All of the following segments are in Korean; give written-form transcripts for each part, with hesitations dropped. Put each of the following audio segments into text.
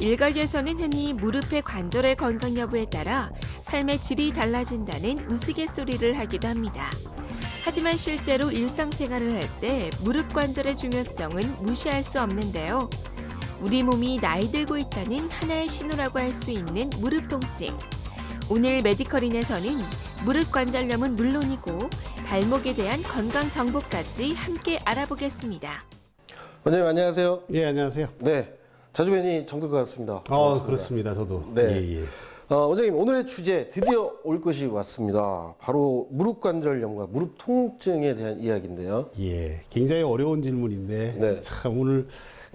일각에서는 흔히 무릎의 관절의 건강 여부에 따라 삶의 질이 달라진다는 우스갯소리를 하기도 합니다. 하지만 실제로 일상생활을 할 때 무릎 관절의 중요성은 무시할 수 없는데요. 우리 몸이 나이 들고 있다는 하나의 신호라고 할 수 있는 무릎 통증. 오늘 메디컬인에서는 무릎 관절염은 물론이고 발목에 대한 건강 정보까지 함께 알아보겠습니다. 원장님 안녕하세요. 예, 안녕하세요. 네, 자주 뵈니 정들 것 같습니다. 반갑습니다. 그렇습니다. 저도. 네. 예, 예. 원장님 오늘의 주제 드디어 올 것이 왔습니다. 바로 무릎 관절염과 무릎 통증에 대한 이야기인데요. 예, 굉장히 어려운 질문인데 네. 참 오늘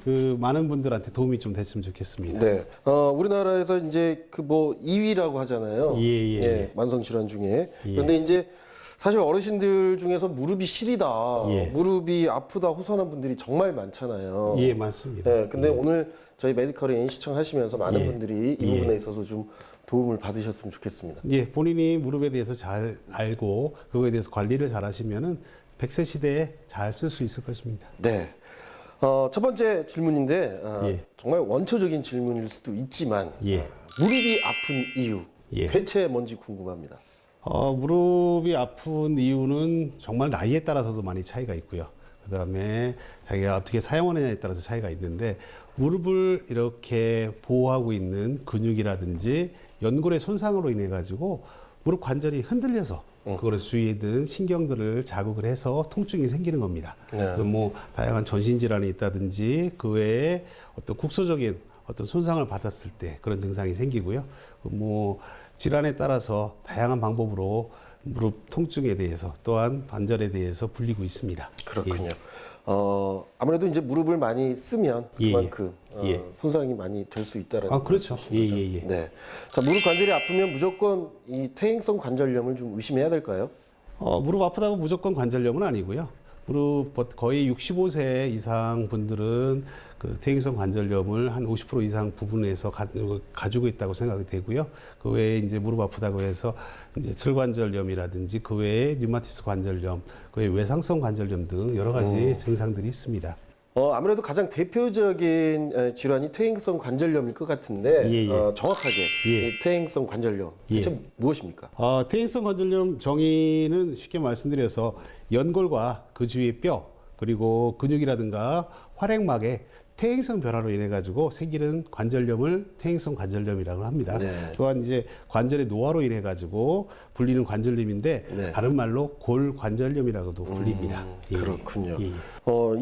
그 많은 분들한테 도움이 좀 됐으면 좋겠습니다. 네, 우리나라에서 이제 그 뭐 2위라고 하잖아요. 예. 만성 질환 중에. 예. 그런데 이제 사실 어르신들 중에서 무릎이 시리다, 예. 무릎이 아프다 호소하는 분들이 정말 많잖아요. 예, 맞습니다. 네, 근데 오늘 저희 메디컬인 시청하시면서 많은 예. 분들이 이 부분에 있어서 좀 도움을 받으셨으면 좋겠습니다. 예, 본인이 무릎에 대해서 잘 알고 그거에 대해서 관리를 잘 하시면은 100세 시대에 잘 쓸 수 있을 것입니다. 네. 첫 번째 질문인데 예. 정말 원초적인 질문일 수도 있지만 예. 무릎이 아픈 이유 예. 대체 뭔지 궁금합니다. 무릎이 아픈 이유는 정말 나이에 따라서도 많이 차이가 있고요. 그다음에 자기가 어떻게 사용하느냐에 따라서 차이가 있는데 무릎을 이렇게 보호하고 있는 근육이라든지 연골의 손상으로 인해 가지고 무릎 관절이 흔들려서 그거를 주위에 있는 신경들을 자극을 해서 통증이 생기는 겁니다. 네. 그래서 뭐 다양한 전신 질환이 있다든지 그 외에 어떤 국소적인 어떤 손상을 받았을 때 그런 증상이 생기고요. 뭐 질환에 따라서 다양한 방법으로 무릎 통증에 대해서 또한 관절에 대해서 불리고 있습니다. 그렇군요. 아무래도 이제 무릎을 많이 쓰면 예. 그만큼 예. 손상이 많이 될 수 있다라는 그렇죠. 말씀이신 거죠? 예. 네. 자, 무릎 관절이 아프면 무조건 이 퇴행성 관절염을 좀 의심해야 될까요? 무릎 아프다고 무조건 관절염은 아니고요. 무릎 거의 65세 이상 분들은 그 퇴행성 관절염을 한 50% 이상 부분에서 가지고 있다고 생각이 되고요. 그 외에 이제 무릎 아프다고 해서 이제 슬관절염이라든지 그 외에 류마티스 관절염, 그 외에 외상성 관절염 등 여러 가지 증상들이 있습니다. 아무래도 가장 대표적인 질환이 퇴행성 관절염일 것 같은데 예. 정확하게 예. 이 퇴행성 관절염 대체 무엇입니까? 퇴행성 관절염 정의는 쉽게 말씀드려서 연골과 그 주위의 뼈 그리고 근육이라든가 활액막에 퇴행성 변화로 인해 가지고 생기는 관절염을 퇴행성 관절염이라고 합니다. 네. 또한 이제 관절의 노화로 인해 가지고 불리는 관절염인데 네. 다른 말로 골관절염이라고도 불립니다. 예. 그렇군요. 예.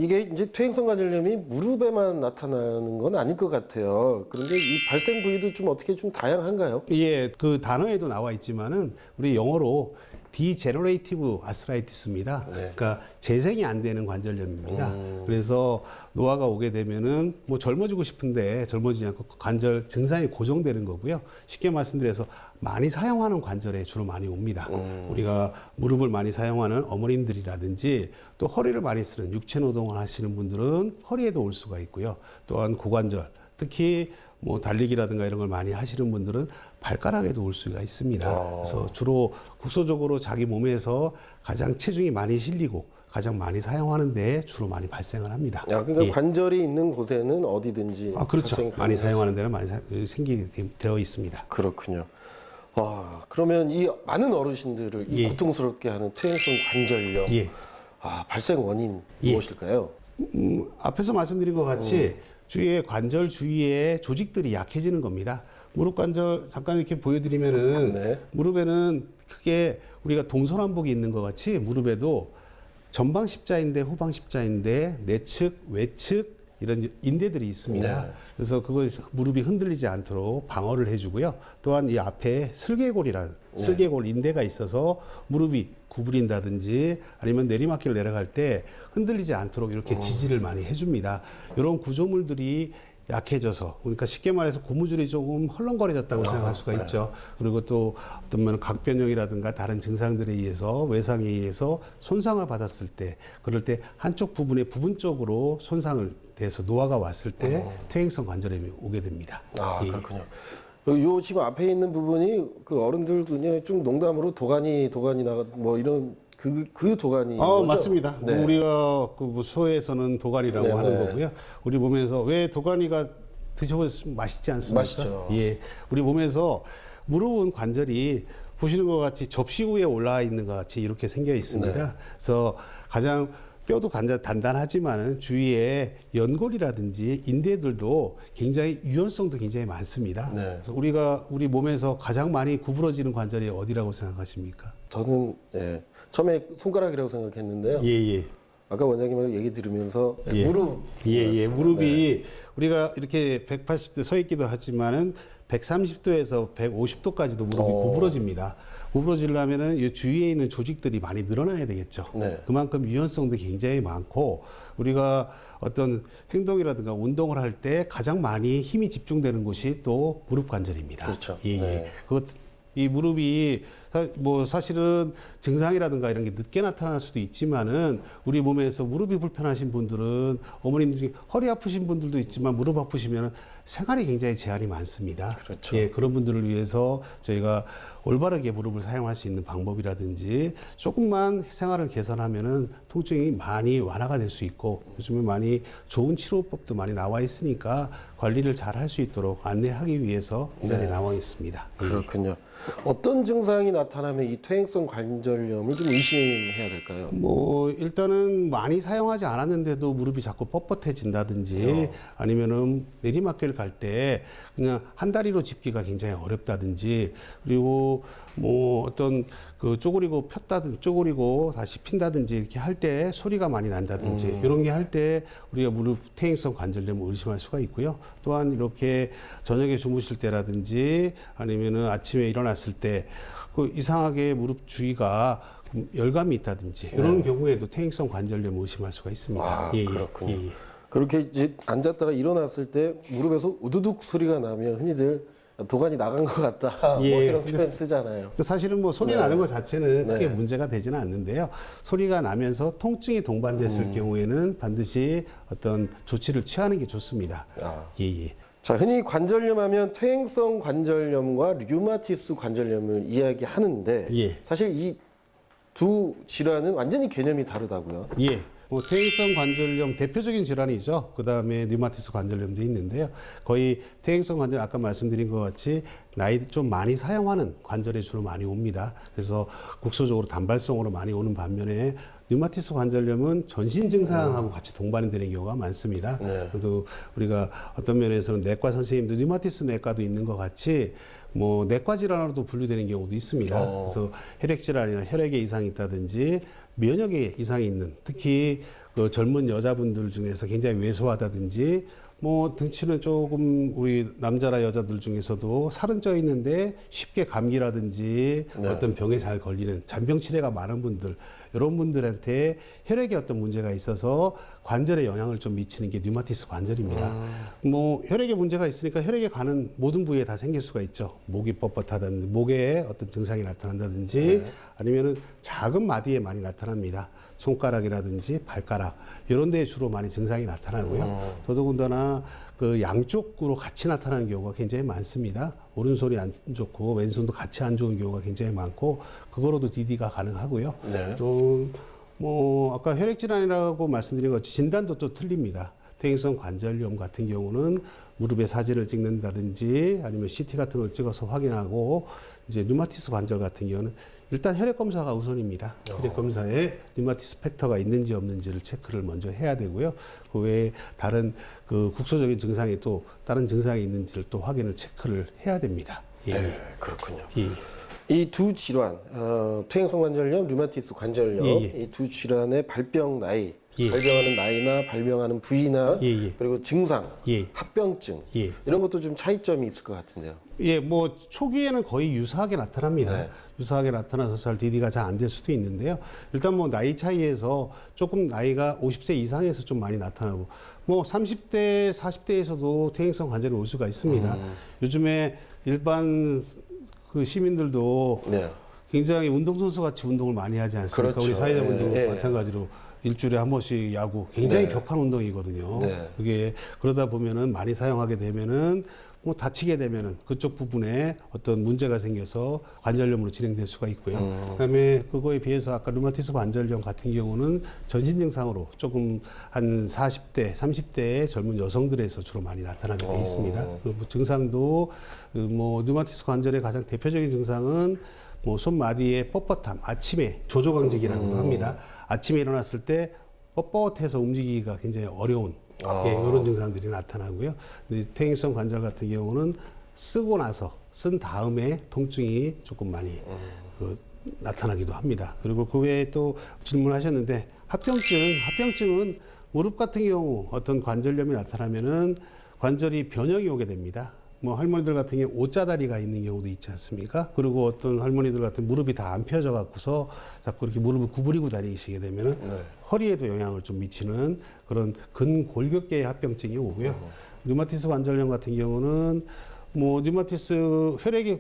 이게 이제 퇴행성 관절염이 무릎에만 나타나는 건 아닐 것 같아요. 그런데 이 발생 부위도 좀 어떻게 좀 다양한가요? 예, 그 단어에도 나와 있지만은 우리 영어로 디제너레이티브 아스라이티스입니다. 네. 그러니까 재생이 안 되는 관절염입니다. 그래서 노화가 오게 되면은 뭐 젊어지고 싶은데 젊어지지 않고 그 관절 증상이 고정되는 거고요. 쉽게 말씀드려서 많이 사용하는 관절에 주로 많이 옵니다. 우리가 무릎을 많이 사용하는 어머님들이라든지 또 허리를 많이 쓰는 육체 노동을 하시는 분들은 허리에도 올 수가 있고요. 또한 고관절, 특히 뭐 달리기라든가 이런 걸 많이 하시는 분들은 발가락에도 올 수가 있습니다. 그래서 주로 국소적으로 자기 몸에서 가장 체중이 많이 실리고 가장 많이 사용하는 데 주로 많이 발생을 합니다. 그러니까 예. 관절이 있는 곳에는 어디든지 그렇죠. 발생 많이 가능할 사용하는 데는 많이 생기게 되어 있습니다. 그렇군요. 그러면 이 많은 어르신들을 이 예. 고통스럽게 하는 퇴행성 관절염 예. 발생 원인 예. 무엇일까요? 앞에서 말씀드린 것 같이 주위에 관절 주위에 조직들이 약해지는 겁니다. 무릎 관절 잠깐 이렇게 보여드리면은 네. 무릎에는 크게 우리가 동서남북이 있는 것 같이 무릎에도 전방 십자인대, 후방 십자인대, 내측, 외측 이런 인대들이 있습니다. 네. 그래서 그거 무릎이 흔들리지 않도록 방어를 해주고요. 또한 이 앞에 슬개골이라는 슬개골 인대가 있어서 무릎이 구부린다든지 아니면 내리막길을 내려갈 때 흔들리지 않도록 이렇게 지지를 많이 해줍니다. 이런 구조물들이 약해져서 그러니까 쉽게 말해서 고무줄이 조금 헐렁거려졌다고 생각할 수가 있죠. 그리고 또 어떤 면은 각변형이라든가 다른 증상들에 의해서 외상에 의해서 손상을 받았을 때 그럴 때 한쪽 부분에 부분적으로 손상을 돼서 노화가 왔을 때 퇴행성 관절염이 오게 됩니다. 예. 그렇군요. 요 지금 앞에 있는 부분이 그 어른들 그냥 좀 농담으로 도가니 나가 뭐 이런 그 도가니. 맞습니다. 네. 우리가 그 소에서는 도가니라고 네, 하는 네. 거고요. 우리 몸에서 왜 도가니가 드셔보시면 맛있지 않습니까? 맛있죠. 예, 우리 몸에서 무릎은 관절이 보시는 것 같이 접시 위에 올라와 있는 것 같이 이렇게 생겨 있습니다. 네. 그래서 가장 뼈도 단단하지만은 주위에 연골이라든지 인대들도 굉장히 유연성도 굉장히 많습니다. 네. 그래서 우리 몸에서 가장 많이 구부러지는 관절이 어디라고 생각하십니까? 저는 처음에 손가락이라고 생각했는데요. 예. 아까 원장님 얘기 들으면서 예. 무릎. 예. 무릎이 우리가 이렇게 180도 서 있기도 하지만은 130도에서 150도까지도 무릎이 구부러집니다. 구부러지려면은 이 주위에 있는 조직들이 많이 늘어나야 되겠죠. 네. 그만큼 유연성도 굉장히 많고 우리가 어떤 행동이라든가 운동을 할 때 가장 많이 힘이 집중되는 곳이 또 무릎 관절입니다. 그렇죠. 예. 네. 이 무릎이 사실은 증상이라든가 이런 게 늦게 나타날 수도 있지만은 우리 몸에서 무릎이 불편하신 분들은 어머님 중에 허리 아프신 분들도 있지만 무릎 아프시면 생활이 굉장히 제한이 많습니다. 그렇죠. 예, 그런 분들을 위해서 저희가 올바르게 무릎을 사용할 수 있는 방법이라든지 조금만 생활을 개선하면은 통증이 많이 완화가 될 수 있고 요즘에 많이 좋은 치료법도 많이 나와 있으니까 관리를 잘 할 수 있도록 안내하기 위해서 이 자리에 나와 있습니다. 예. 그렇군요. 어떤 증상이 나타나면 이 퇴행성 관절염을 좀 의심해야 될까요? 뭐 일단은 많이 사용하지 않았는데도 무릎이 자꾸 뻣뻣해진다든지 아니면은 내리막길 갈 때 그냥 한 다리로 짚기가 굉장히 어렵다든지 그리고 뭐 어떤 그 쪼그리고 폈다든지 쪼그리고 다시 핀다든지 이렇게 할 때 소리가 많이 난다든지 이런 게 할 때 우리가 무릎 퇴행성 관절염을 의심할 수가 있고요. 또한 이렇게 저녁에 주무실 때라든지 아니면은 아침에 일어났을 때 그 이상하게 무릎 주위가 열감이 있다든지 이런 경우에도 퇴행성 관절염을 의심할 수가 있습니다. 아, 그렇군요. 예. 그렇게 이제 앉았다가 일어났을 때 무릎에서 우두둑 소리가 나면 흔히들 도관이 나간 것 같다. 뭐 예. 이런 표현 쓰잖아요. 사실은 뭐 소리 나는 것 자체는 크게 네. 문제가 되지는 않는데요. 소리가 나면서 통증이 동반됐을 경우에는 반드시 어떤 조치를 취하는 게 좋습니다. 아. 예. 자, 흔히 관절염 하면 퇴행성 관절염과 류마티스 관절염을 이야기하는데 예. 사실 이 두 질환은 완전히 개념이 다르다고요. 예. 뭐 퇴행성 관절염 대표적인 질환이죠. 그다음에 류마티스 관절염도 있는데요. 거의 퇴행성 관절 아까 말씀드린 것 같이 나이 좀 많이 사용하는 관절에 주로 많이 옵니다. 그래서 국소적으로 단발성으로 많이 오는 반면에 류마티스 관절염은 전신 증상하고 같이 동반이 되는 경우가 많습니다. 네. 그래도 우리가 어떤 면에서는 내과 선생님도 류마티스 내과도 있는 것 같이 뭐 내과 질환으로도 분류되는 경우도 있습니다. 그래서 혈액 질환이나 혈액에 이상이 있다든지 면역에 이상이 있는 특히 그 젊은 여자분들 중에서 굉장히 왜소하다든지 뭐 등치는 조금 우리 남자나 여자들 중에서도 살은 쪄 있는데 쉽게 감기라든지 어떤 병에 잘 걸리는 잔병 치레가 많은 분들 이런 분들한테 혈액에 어떤 문제가 있어서 관절에 영향을 좀 미치는 게 류마티스 관절입니다. 뭐 혈액에 문제가 있으니까 혈액에 가는 모든 부위에 다 생길 수가 있죠. 목이 뻣뻣하다든지 목에 어떤 증상이 나타난다든지 아니면은 작은 마디에 많이 나타납니다. 손가락이라든지 발가락 이런 데에 주로 많이 증상이 나타나고요. 더더군다나 그 양쪽으로 같이 나타나는 경우가 굉장히 많습니다. 오른손이 안 좋고 왼손도 같이 안 좋은 경우가 굉장히 많고 그거로도 DD가 가능하고요. 네. 또 뭐 아까 혈액 질환이라고 말씀드린 것 같이 진단도 또 틀립니다. 퇴행성 관절염 같은 경우는 무릎에 사진을 찍는다든지 아니면 CT 같은 걸 찍어서 확인하고 이제 류마티스 관절 같은 경우는 일단 혈액 검사가 우선입니다. 혈액 검사에 류마티스 팩터가 있는지 없는지를 체크를 먼저 해야 되고요. 그 외에 다른 그 국소적인 증상이 또 다른 증상이 있는지를 또 확인을 체크를 해야 됩니다. 예. 네, 그렇군요. 예. 이 두 질환, 퇴행성 관절염, 류마티스 관절염, 이 두 질환의 발병 나이, 발병하는 나이나 발병하는 부위나 그리고 증상, 합병증 이런 것도 좀 차이점이 있을 것 같은데요. 예, 뭐 초기에는 거의 유사하게 나타납니다. 네. 유사하게 나타나서 잘 DD가 잘 안 될 수도 있는데요. 일단 뭐 나이 차이에서 조금 나이가 50세 이상에서 좀 많이 나타나고 뭐 30대, 40대에서도 퇴행성 관절이 올 수가 있습니다. 요즘에 일반 그 시민들도 굉장히 운동선수 같이 운동을 많이 하지 않습니까? 그렇죠. 우리 사회자분들도 예. 마찬가지로 일주일에 한 번씩 야구 굉장히 격한 운동이거든요. 그게 그러다 보면은 많이 사용하게 되면은 뭐 다치게 되면은 그쪽 부분에 어떤 문제가 생겨서 관절염으로 진행될 수가 있고요. 그다음에 그거에 비해서 아까 류마티스 관절염 같은 경우는 전신 증상으로 조금 한 40대, 30대의 젊은 여성들에서 주로 많이 나타나게 돼 있습니다. 그리고 증상도 뭐 류마티스 관절의 가장 대표적인 증상은 뭐 손마디의 뻣뻣함, 아침에 조조강직이라고도 합니다. 아침에 일어났을 때 뻣뻣해서 움직이기가 굉장히 어려운 이런 증상들이 나타나고요. 퇴행성 관절 같은 경우는 쓰고 나서 쓴 다음에 통증이 조금 많이 나타나기도 합니다. 그리고 그 외에 또 질문하셨는데 합병증은 무릎 같은 경우 어떤 관절염이 나타나면은 관절이 변형이 오게 됩니다. 뭐 할머니들 같은 경우 오자다리가 있는 경우도 있지 않습니까? 그리고 어떤 할머니들 같은 무릎이 다 안 펴져 갖고서 자꾸 이렇게 무릎을 구부리고 다니시게 되면은 허리에도 영향을 좀 미치는 그런 근골격계의 합병증이 오고요. 류마티스 관절염 같은 경우는 뭐 류마티스 혈액이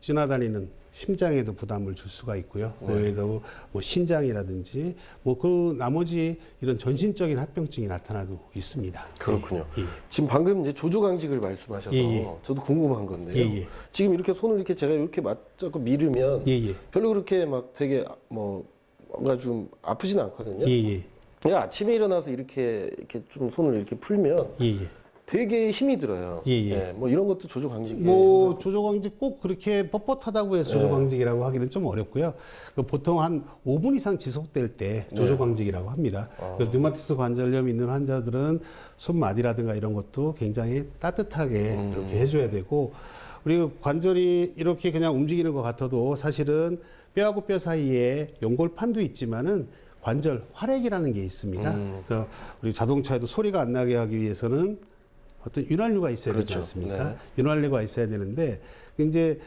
지나다니는 심장에도 부담을 줄 수가 있고요. 그 외에도 뭐 신장이라든지 뭐 그 나머지 이런 전신적인 합병증이 나타나고 있습니다. 그렇군요. 지금 방금 이제 조조강직을 말씀하셔서 저도 궁금한 건데요. 지금 이렇게 손을 이렇게 제가 이렇게 맞잡고 밀으면 별로 그렇게 막 되게 뭔가 좀 아프진 않거든요. 내가 아침에 일어나서 이렇게 좀 손을 이렇게 풀면 되게 힘이 들어요. 뭐 이런 것도 조조강직이에요. 뭐 조조강직 꼭 그렇게 뻣뻣하다고 해서 조조강직이라고 하기는 좀 어렵고요. 보통 한 5분 이상 지속될 때 조조강직이라고 합니다. 그래서 류마티스 관절염 있는 환자들은 손마디라든가 이런 것도 굉장히 따뜻하게 이렇게 해줘야 되고, 그리고 관절이 이렇게 그냥 움직이는 것 같아도 사실은 뼈하고 뼈 사이에 연골판도 있지만은 관절 활액이라는 게 있습니다. 그래서 우리 자동차에도 소리가 안 나게 하기 위해서는 어떤 윤활유가 있어야 되지 않습니까? 윤활유가 있어야 되는데 이제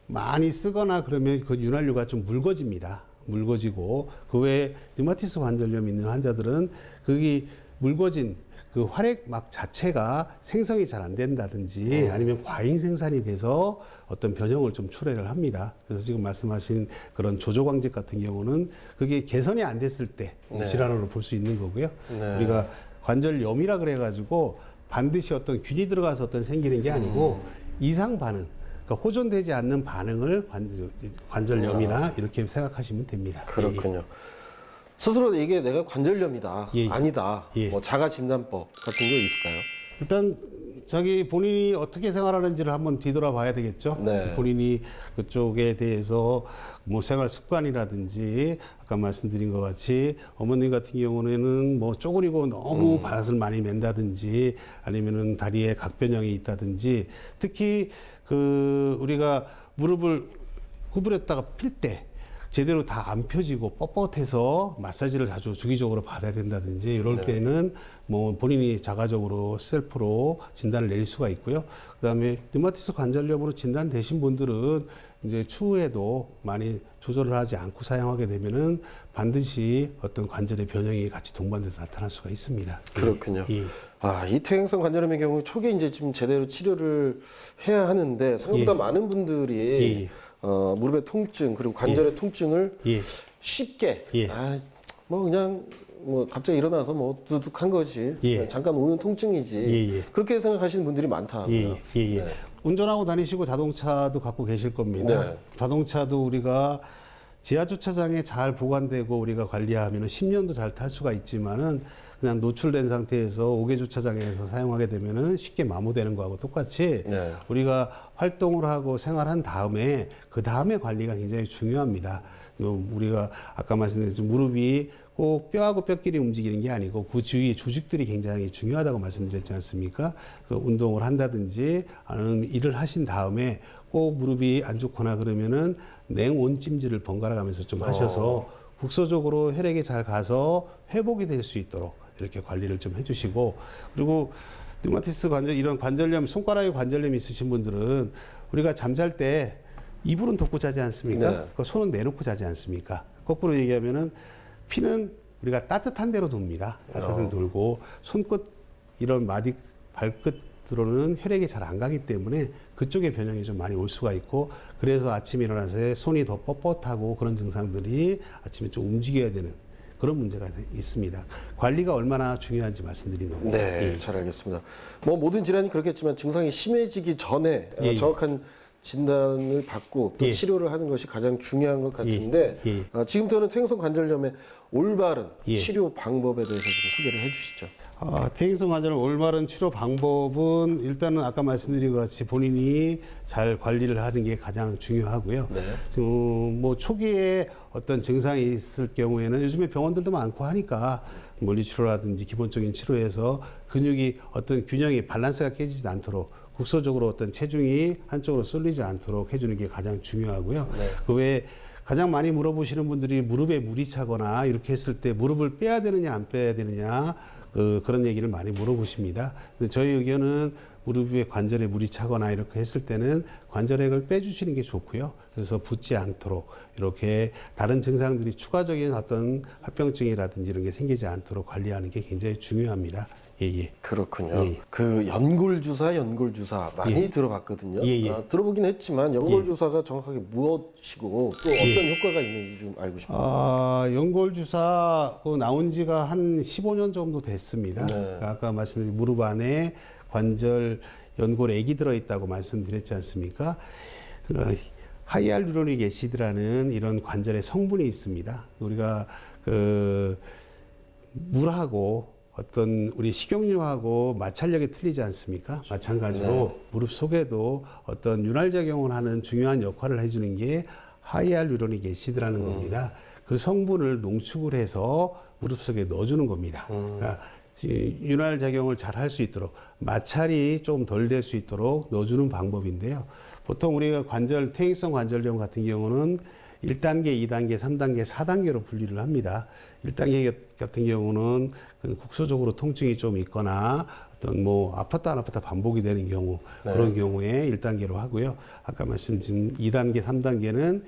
많이 쓰거나 그러면 그 윤활유가 좀 묽어집니다. 묽어지고 그 외에 류마티스 관절염 있는 환자들은 그게 묽어진 그 활액막 자체가 생성이 잘 안 된다든지 아니면 과잉 생산이 돼서 어떤 변형을 좀 초래를 합니다. 그래서 지금 말씀하신 그런 조조강직 같은 경우는 그게 개선이 안 됐을 때 질환으로 볼 수 있는 거고요. 우리가 관절염이라 그래가지고 반드시 어떤 균이 들어가서 어떤 생기는 게 아니고 이상 반응, 그러니까 호전되지 않는 반응을 관절염이나 이렇게 생각하시면 됩니다. 그렇군요. 스스로 이게 내가 관절염이다, 아니다, 뭐 자가 진단법 같은 게 있을까요? 일단 자기 본인이 어떻게 생활하는지를 한번 뒤돌아봐야 되겠죠. 본인이 그쪽에 대해서 뭐 생활 습관이라든지 아까 말씀드린 것 같이 어머님 같은 경우에는 뭐 쪼그리고 너무 밭을 많이 맨다든지 아니면은 다리에 각변형이 있다든지, 특히 그 우리가 무릎을 구부렸다가 필 때 제대로 다 안 펴지고 뻣뻣해서 마사지를 자주 주기적으로 받아야 된다든지 이럴 때는 뭐 본인이 자가적으로 셀프로 진단을 내릴 수가 있고요. 그다음에 류마티스 관절염으로 진단되신 분들은 이제 추후에도 많이 조절을 하지 않고 사용하게 되면은 반드시 어떤 관절의 변형이 같이 동반돼서 나타날 수가 있습니다. 그렇군요. 이 퇴행성 관절염의 경우 초기에 이제 좀 제대로 치료를 해야 하는데 생각보다 많은 분들이 무릎의 통증 그리고 관절의 통증을 쉽게 뭐 그냥 뭐 갑자기 일어나서 뭐 두둑한 거지 잠깐 오는 통증이지 그렇게 생각하시는 분들이 많다고요. 운전하고 다니시고 자동차도 갖고 계실 겁니다. 자동차도 우리가 지하 주차장에 잘 보관되고 우리가 관리하면 10년도 잘 탈 수가 있지만은 그냥 노출된 상태에서 5개 주차장에서 사용하게 되면은 쉽게 마모되는 거하고 똑같이 우리가 활동을 하고 생활한 다음에 그 다음에 관리가 굉장히 중요합니다. 우리가 아까 말씀드린 무릎이 꼭 뼈하고 뼈끼리 움직이는 게 아니고 그 주위 조직들이 굉장히 중요하다고 말씀드렸지 않습니까? 그래서 운동을 한다든지 아니면 일을 하신 다음에 꼭 무릎이 안 좋거나 그러면은 냉온 찜질을 번갈아 가면서 좀 하셔서 국소적으로 혈액이 잘 가서 회복이 될 수 있도록 이렇게 관리를 좀 해주시고, 그리고 류마티스 관절 이런 관절염 손가락에 관절염이 있으신 분들은 우리가 잠잘 때 이불은 덮고 자지 않습니까? 그 손은 내놓고 자지 않습니까? 거꾸로 얘기하면은 피는 우리가 따뜻한 데로 돕니다. 따뜻한 데 돌고 손끝 이런 마디 발끝으로는 혈액이 잘 안 가기 때문에 그쪽에 변형이 좀 많이 올 수가 있고, 그래서 아침에 일어나서 손이 더 뻣뻣하고 그런 증상들이 아침에 좀 움직여야 되는 그런 문제가 있습니다. 관리가 얼마나 중요한지 말씀드린 겁니다. 네, 예. 잘 알겠습니다. 뭐 모든 질환이 그렇겠지만 증상이 심해지기 전에 예. 정확한 진단을 받고 또 예. 치료를 하는 것이 가장 중요한 것 같은데 지금부터는 퇴행성 관절염의 올바른 치료 방법에 대해서 좀 소개를 해주시죠. 퇴행성 관절염 올바른 치료 방법은 일단은 아까 말씀드린 것 같이 본인이 잘 관리를 하는 게 가장 중요하고요. 네. 뭐 초기에 어떤 증상이 있을 경우에는 요즘에 병원들도 많고 하니까 물리치료라든지 기본적인 치료에서 근육이 어떤 균형이 밸런스가 깨지지 않도록 국소적으로 어떤 체중이 한쪽으로 쏠리지 않도록 해주는 게 가장 중요하고요. 네. 그 외에 가장 많이 물어보시는 분들이 무릎에 물이 차거나 이렇게 했을 때 무릎을 빼야 되느냐 안 빼야 되느냐 그런 얘기를 많이 물어보십니다. 근데 저희 의견은 무릎에 관절에 물이 차거나 이렇게 했을 때는 관절액을 빼주시는 게 좋고요. 그래서 붓지 않도록 이렇게 다른 증상들이 추가적인 어떤 합병증이라든지 이런 게 생기지 않도록 관리하는 게 굉장히 중요합니다. 예. 그렇군요. 예. 그 연골주사 많이 들어봤거든요. 들어보긴 했지만 연골주사가 정확하게 무엇이고 또 어떤 효과가 있는지 좀 알고 싶어요. 연골주사 나온 지가 한 15년 정도 됐습니다. 네. 아까 말씀드린 무릎 안에 관절 연골액이 들어있다고 말씀드렸지 않습니까? 하이알루로닉 애시드라는 이런 관절의 성분이 있습니다. 우리가 물하고 어떤 우리 식용유하고 마찰력이 틀리지 않습니까? 마찬가지로 무릎 속에도 어떤 윤활작용을 하는 중요한 역할을 해주는 게 하이알루로닉 애시드라는 겁니다. 그 성분을 농축을 해서 무릎 속에 넣어주는 겁니다. 그러니까 윤활작용을 잘 할 수 있도록 마찰이 좀 덜 될 수 있도록 넣어주는 방법인데요. 보통 우리가 퇴행성 관절염 같은 경우는 1단계, 2단계, 3단계, 4단계로 분리를 합니다. 1단계 같은 경우는 국소적으로 통증이 좀 있거나 어떤 뭐 아팠다 안 아팠다 반복이 되는 경우 그런 경우에 1단계로 하고요. 아까 말씀드린 2단계, 3단계는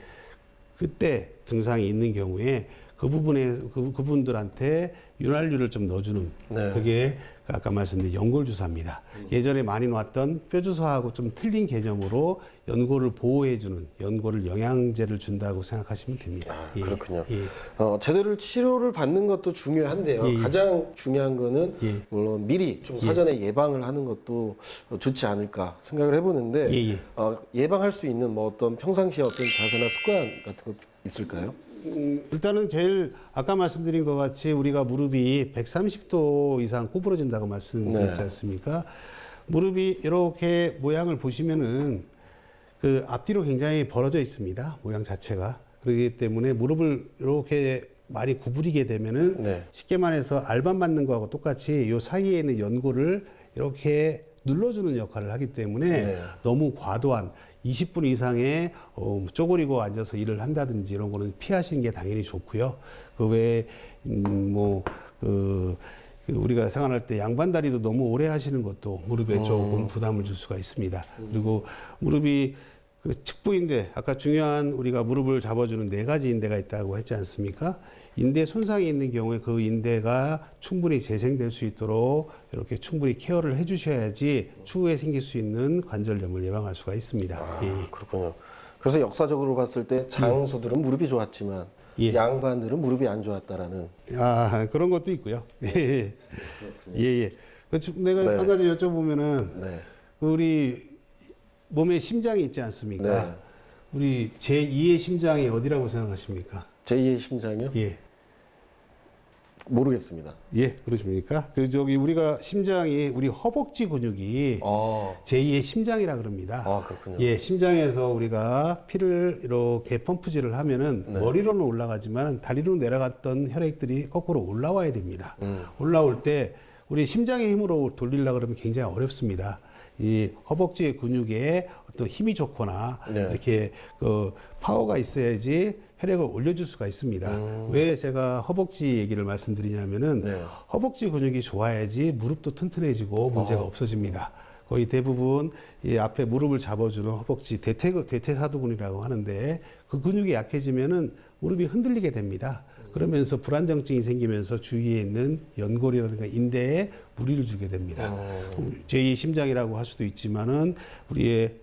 그때 증상이 있는 경우에 그분들한테 윤활유를 좀 넣어주는 그게 아까 말씀드린 연골주사입니다. 예전에 많이 놨던 뼈주사하고 좀 틀린 개념으로 연골을 보호해주는 연골을 영양제를 준다고 생각하시면 됩니다. 그렇군요. 제대로 치료를 받는 것도 중요한데요. 가장 중요한 거는 물론 미리 좀 사전에 예방을 하는 것도 좋지 않을까 생각을 해보는데 예방할 수 있는 뭐 어떤 평상시에 어떤 자세나 습관 같은 거 있을까요? 일단은 제일 아까 말씀드린 것 같이 우리가 무릎이 130도 이상 구부러진다고 말씀드렸지 않습니까? 무릎이 이렇게 모양을 보시면은 그 앞뒤로 굉장히 벌어져 있습니다. 모양 자체가. 그렇기 때문에 무릎을 이렇게 많이 구부리게 되면은 쉽게 말해서 알밤 맞는 거하고 똑같이 요 사이에 있는 연골을 이렇게 눌러주는 역할을 하기 때문에 너무 과도한 20분 이상의 쪼그리고 앉아서 일을 한다든지 이런 거는 피하시는 게 당연히 좋고요. 그 외에 우리가 생활할 때 양반다리도 너무 오래 하시는 것도 무릎에 조금 부담을 줄 수가 있습니다. 그리고 무릎이 측부인대, 아까 중요한 우리가 무릎을 잡아주는 4가지 인대가 있다고 했지 않습니까? 인대 손상이 있는 경우에 그 인대가 충분히 재생될 수 있도록 이렇게 충분히 케어를 해주셔야지 추후에 생길 수 있는 관절염을 예방할 수가 있습니다. 그렇군요. 그래서 역사적으로 봤을 때 장수들은 무릎이 좋았지만 양반들은 무릎이 안 좋았다라는. 그런 것도 있고요. 내가 한 가지 여쭤보면은 우리 몸에 심장이 있지 않습니까? 우리 제2의 심장이 어디라고 생각하십니까? 제2의 심장이요? 모르겠습니다. 그러십니까? 우리가 심장이 우리 허벅지 근육이 제2의 심장이라 그럽니다. 그렇군요. 심장에서 우리가 피를 이렇게 펌프질을 하면은 머리로는 올라가지만 다리로 내려갔던 혈액들이 거꾸로 올라와야 됩니다. 올라올 때 우리 심장의 힘으로 돌리려고 그러면 굉장히 어렵습니다. 이 허벅지 근육에 어떤 힘이 좋거나 이렇게 파워가 있어야지 혈액을 올려줄 수가 있습니다. 왜 제가 허벅지 얘기를 말씀드리냐면은 허벅지 근육이 좋아야지 무릎도 튼튼해지고 문제가 없어집니다. 거의 대부분 이 앞에 무릎을 잡아주는 허벅지 대퇴사두근이라고 하는데 그 근육이 약해지면은 무릎이 흔들리게 됩니다. 그러면서 불안정증이 생기면서 주위에 있는 연골이라든가 인대에 무리를 주게 됩니다. 제2 심장이라고 할 수도 있지만은 우리의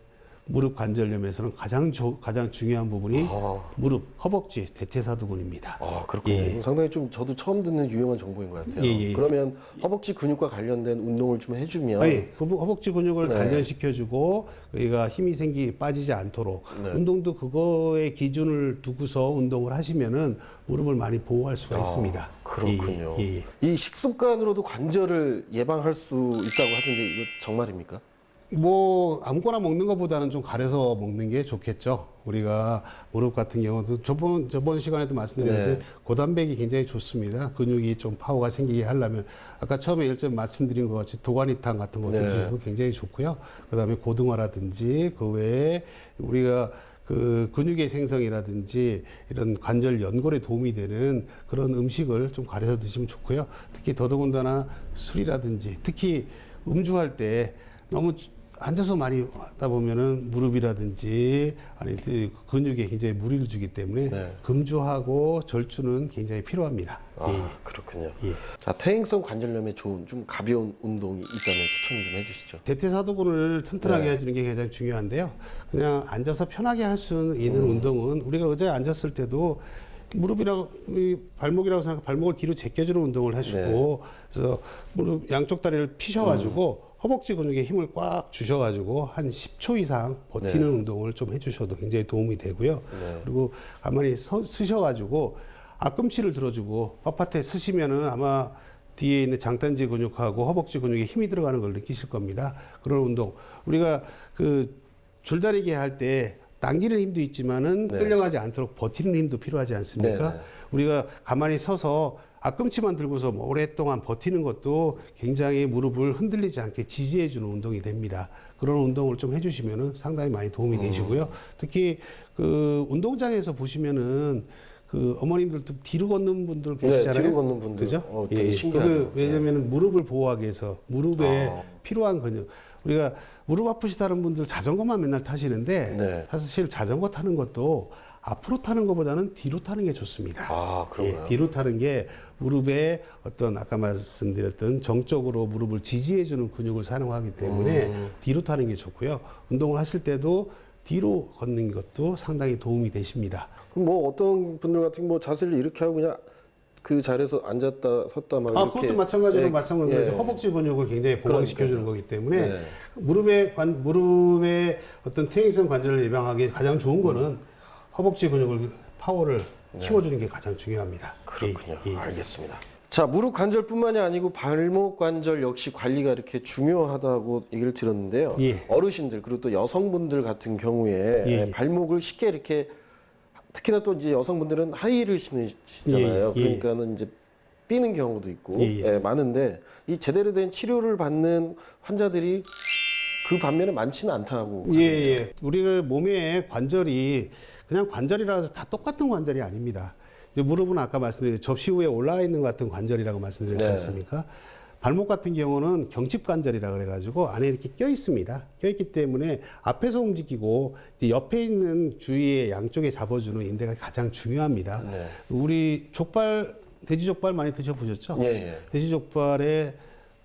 무릎 관절염에서는 가장 중요한 부분이 무릎, 허벅지, 대퇴사두근입니다. 그렇군요. 예. 상당히 좀 저도 처음 듣는 유용한 정보인 것 같아요. 예. 그러면 허벅지 근육과 관련된 운동을 좀 해주면 예. 허벅지 근육을 단련시켜주고 여기가 힘이 빠지지 않도록 운동도 그거에 기준을 두고서 운동을 하시면은 무릎을 많이 보호할 수가 있습니다. 그렇군요. 예. 이 식습관으로도 관절을 예방할 수 있다고 하던데 이거 정말입니까? 뭐 아무거나 먹는 것보다는 좀 가려서 먹는 게 좋겠죠. 우리가 무릎 같은 경우도 저번 시간에도 말씀드렸듯이 고단백이 굉장히 좋습니다. 근육이 좀 파워가 생기게 하려면 아까 처음에 일전 말씀드린 것 같이 도가니탕 같은 것도 드셔도 굉장히 좋고요. 그다음에 고등어라든지 그 외에 우리가 그 근육의 생성이라든지 이런 관절 연골에 도움이 되는 그런 음식을 좀 가려서 드시면 좋고요. 특히 더더군다나 술이라든지 특히 음주할 때 너무 앉아서 많이 하다 보면은 무릎이라든지 아니 근육에 굉장히 무리를 주기 때문에 금주하고 절주는 굉장히 필요합니다. 그렇군요. 자, 퇴행성 관절염에 좋은 좀 가벼운 운동이 있다면 추천 좀 해주시죠. 대퇴사두근을 튼튼하게 해주는 게 굉장히 중요한데요. 그냥 앉아서 편하게 할 수 있는 운동은 우리가 의자에 앉았을 때도 무릎이라고 발목이라고 생각 발목을 뒤로 제껴주는 운동을 해주고 그래서 무릎 양쪽 다리를 피셔가지고 허벅지 근육에 힘을 꽉 주셔가지고 한 10초 이상 버티는 운동을 좀 해주셔도 굉장히 도움이 되고요. 그리고 가만히 쓰셔가지고 앞꿈치를 들어주고 뻣뻣해 쓰시면은 아마 뒤에 있는 장단지 근육하고 허벅지 근육에 힘이 들어가는 걸 느끼실 겁니다. 그런 운동 우리가 그 줄다리기 할 때 당기는 힘도 있지만은 끌려가지 않도록 버티는 힘도 필요하지 않습니까? 우리가 가만히 서서 앞꿈치만 들고서 오랫동안 버티는 것도 굉장히 무릎을 흔들리지 않게 지지해주는 운동이 됩니다. 그런 운동을 좀 해주시면은 상당히 많이 도움이 되시고요. 특히 그 운동장에서 보시면은 그 어머님들도 뒤로 걷는 분들 계시잖아요. 뒤로 걷는 분들. 그죠? 되게 신기하죠. 왜냐면은 무릎을 보호하기 위해서 무릎에 필요한 근육. 우리가 무릎 아프시다는 분들 자전거만 맨날 타시는데 사실 자전거 타는 것도 앞으로 타는 것보다는 뒤로 타는 게 좋습니다. 그런가요? 뒤로 타는 게 무릎에 어떤 아까 말씀드렸던 정적으로 무릎을 지지해주는 근육을 사용하기 때문에 뒤로 타는 게 좋고요. 운동을 하실 때도 뒤로 걷는 것도 상당히 도움이 되십니다. 그럼 뭐 어떤 분들 같은 뭐 자세를 이렇게 하고 그냥 그 자리에서 앉았다 섰다 막 이렇게 그것도 마찬가지로 허벅지 근육을 굉장히 보강시켜주는 거기 때문에 무릎의 어떤 퇴행성 관절을 예방하기 위해 가장 좋은 거는 허벅지 근육을 파워를 키워주는 게 가장 중요합니다. 그렇군요. 알겠습니다. 자, 무릎 관절뿐만이 아니고 발목 관절 역시 관리가 이렇게 중요하다고 얘기를 들었는데요. 어르신들 그리고 또 여성분들 같은 경우에 발목을 쉽게 이렇게 특히나 또 이제 여성분들은 하이힐을 신으시잖아요. 그러니까는 이제 삐는 경우도 있고 많은데 이 제대로 된 치료를 받는 환자들이 그 반면에 많지는 않다고. 우리가 몸의 관절이 그냥 관절이라서 다 똑같은 관절이 아닙니다. 이제 무릎은 아까 말씀드린 접시 위에 올라와 있는 것 같은 관절이라고 말씀드렸지 않습니까? 발목 같은 경우는 경칩관절이라 그래가지고 안에 이렇게 껴 있습니다. 껴 있기 때문에 앞에서 움직이고 이제 옆에 있는 주위에 양쪽에 잡아주는 인대가 가장 중요합니다. 우리 돼지족발 많이 드셔보셨죠? 돼지족발에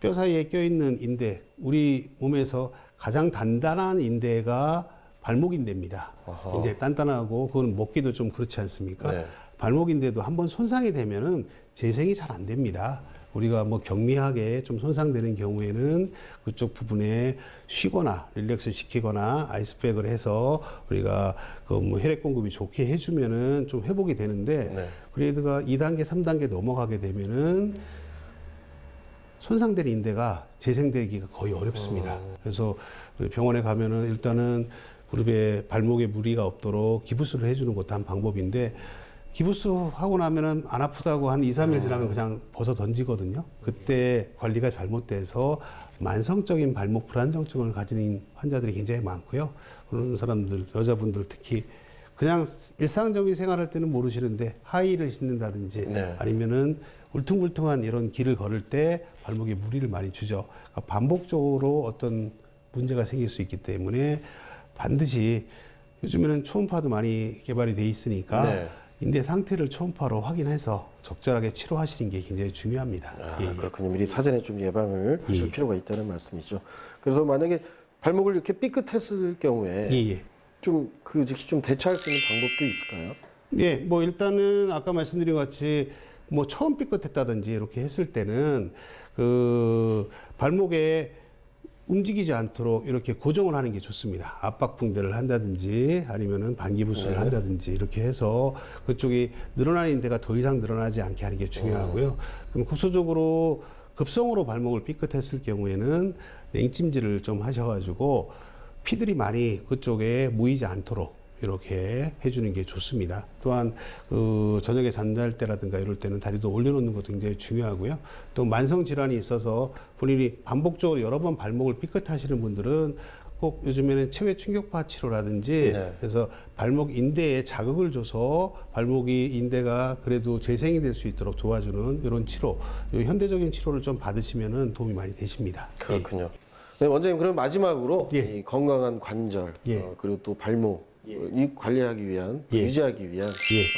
뼈 사이에 껴 있는 인대, 우리 몸에서 가장 단단한 인대가 발목인대입니다. 굉장히 단단하고 그건 먹기도 좀 그렇지 않습니까? 발목인대도 한번 손상이 되면은 재생이 잘 안 됩니다. 우리가 뭐 경미하게 좀 손상되는 경우에는 그쪽 부분에 쉬거나 릴렉스 시키거나 아이스팩을 해서 우리가 그 뭐 혈액 공급이 좋게 해주면은 좀 회복이 되는데 그레이드가 2단계, 3단계 넘어가게 되면은 손상된 인대가 재생되기가 거의 어렵습니다. 그래서 병원에 가면은 일단은 무릎에 발목에 무리가 없도록 기부스를 해주는 것도 한 방법인데 기부스 하고 나면은 안 아프다고 한 2, 3일 지나면 그냥 벗어 던지거든요. 그때 관리가 잘못돼서 만성적인 발목 불안정증을 가지는 환자들이 굉장히 많고요. 그런 사람들, 여자분들 특히 그냥 일상적인 생활할 때는 모르시는데 하이힐을 신는다든지 아니면은 울퉁불퉁한 이런 길을 걸을 때 발목에 무리를 많이 주죠. 그러니까 반복적으로 어떤 문제가 생길 수 있기 때문에 반드시 요즘에는 초음파도 많이 개발이 돼 있으니까 인대 상태를 초음파로 확인해서 적절하게 치료하시는 게 굉장히 중요합니다. 그렇군요. 미리 사전에 좀 예방을 하실 필요가 있다는 말씀이죠. 그래서 만약에 발목을 이렇게 삐끗했을 경우에 예. 좀 그 즉시 좀 대처할 수 있는 방법도 있을까요? 예, 뭐 일단은 아까 말씀드린 것 같이 뭐 처음 삐끗했다든지 이렇게 했을 때는 그 발목에 움직이지 않도록 이렇게 고정을 하는 게 좋습니다. 압박 붕대를 한다든지 아니면은 반기부스를 한다든지 이렇게 해서 그쪽이 늘어나는 인대가 더 이상 늘어나지 않게 하는 게 중요하고요. 그럼 국소적으로 급성으로 발목을 삐끗했을 경우에는 냉찜질을 좀 하셔가지고 피들이 많이 그쪽에 모이지 않도록 이렇게 해주는 게 좋습니다. 또한 그 저녁에 잠잘 때라든가 이럴 때는 다리도 올려놓는 것도 굉장히 중요하고요. 또 만성 질환이 있어서 본인이 반복적으로 여러 번 발목을 삐끗하시는 분들은 꼭 요즘에는 체외 충격파 치료라든지 그래서 발목 인대에 자극을 줘서 발목이 인대가 그래도 재생이 될 수 있도록 도와주는 이런 치료, 현대적인 치료를 좀 받으시면은 도움이 많이 되십니다. 그렇군요. 네, 원장님 그럼 마지막으로 예. 이 건강한 관절 예. 그리고 또 발목 이 관리하기 위한 예. 유지하기 위한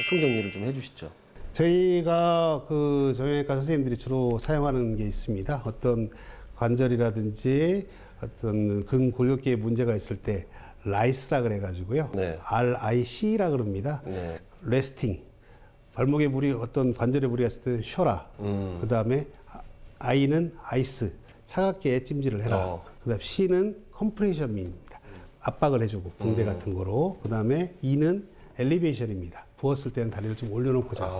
총정리를 좀 해주시죠. 저희가 그 정형외과 선생님들이 주로 사용하는 게 있습니다. 어떤 관절이라든지 어떤 근골격계에 문제가 있을 때 라이스라 그래가지고요. 네. RIC라 그럽니다. 네. 레스팅. 발목에 무리 어떤 관절에 무리가 있을 때 쉬어라. 그 다음에 I는 아이스. 차갑게 찜질을 해라. 그 다음에 C는 컴프레셔민입니다. 압박을 해주고 붕대 같은 거로. 그 다음에 E는 엘리베이션입니다. 부었을 때는 다리를 좀 올려놓고 자.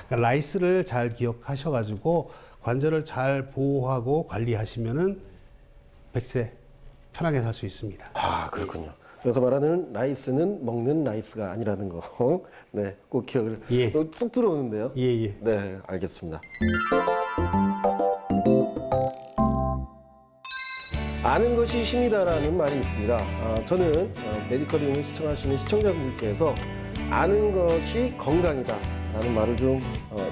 그러니까 라이스를 잘 기억하셔가지고 관절을 잘 보호하고 관리하시면은 100세 편하게 살 수 있습니다. 아, 그렇군요. 여기서 말하는 라이스는 먹는 라이스가 아니라는 거. 네, 꼭 기억을. 예. 쑥 들어오는데요. 예. 네, 알겠습니다. 아는 것이 힘이다라는 말이 있습니다. 저는 메디컬링을 시청하시는 시청자분들께서 아는 것이 건강이다라는 말을 좀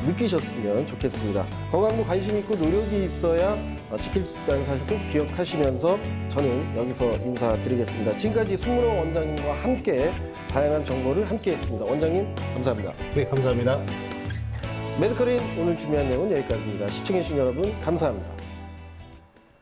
느끼셨으면 좋겠습니다. 건강도 관심 있고 노력이 있어야 지킬 수 있다는 사실 꼭 기억하시면서 저는 여기서 인사드리겠습니다. 지금까지 손문호 원장님과 함께 다양한 정보를 함께했습니다. 원장님 감사합니다. 네, 감사합니다. 메디컬인 오늘 준비한 내용은 여기까지입니다. 시청해주신 여러분 감사합니다.